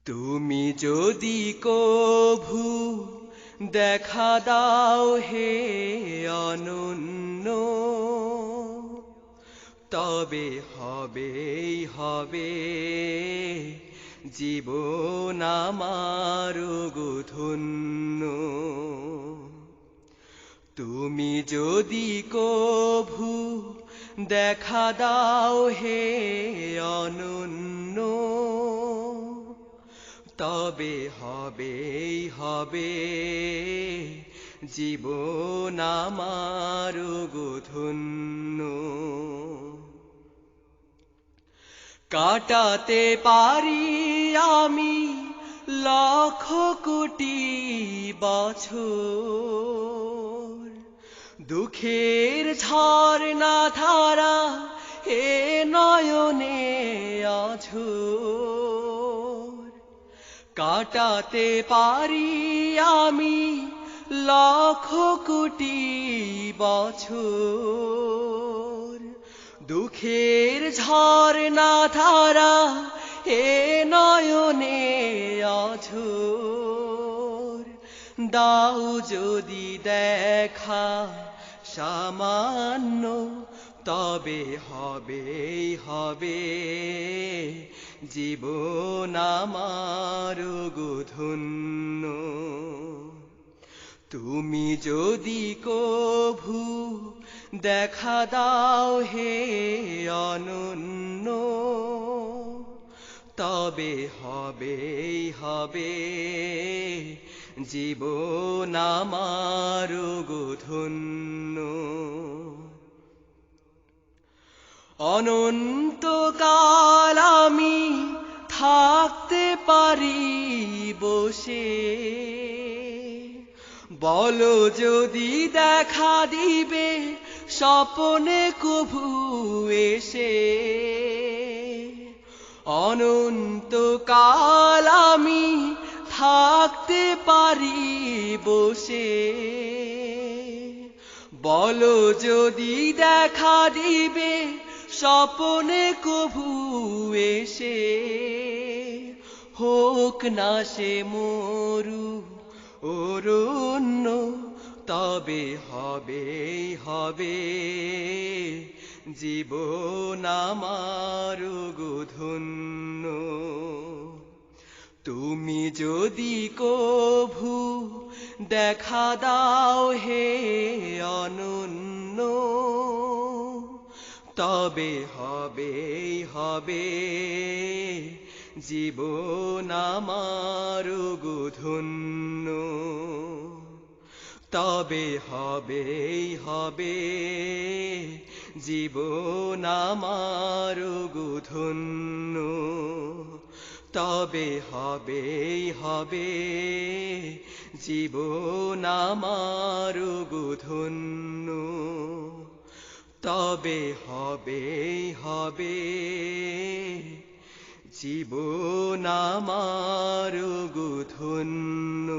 তুমি যদি কভু দেখা দাও হে অনন্য, তবে হবেই হবে জীবন আমার ধন্য। তুমি যদি কভু দেখা দাও হে অনন্য, তবে হবেই হবে জীবন আমার ধন্য। কাটাতে পারি আমি লক্ষ কোটি বছর, দুঃখের ঝর্ণা ধারা এ নয়নে অঝোর। কাটাতে পারি আমি লক্ষ কোটি বছর, দুঃখের ঝর্ণা ধারা এ নয়নে অঝোর। দাও যদি দেখা সামান্য, তবে হবেই হবে জীবন আমার ধন্য। তুমি যদি কভু দেখা দাও হে অনন্য, তবে হবেই হবে জীবন আমার ধন্য। অনন্তকাল আমি থাকতে পারি বসে, বলো যদি দেখা দিবে স্বপ্নে কভু এসে। অনন্তকাল আমি থাকতে পারি বসে, বলো যদি দেখা দিবে স্বপ্নে কভু এসে। হোক না সে মরু অরণ্য, তবে হবেই হবে জীবন আমার ধন্য। তুমি যদি কভু দেখা দাও হে অনন্য, তবে হবেই হবে জীবন আমার ধন্য। তবে হবেই হবে জীবন আমার ধন্য। তবে হবেই হবে জীবন আমার ধন্য। তবে হবেই হবে জীবন আমার ধন্য।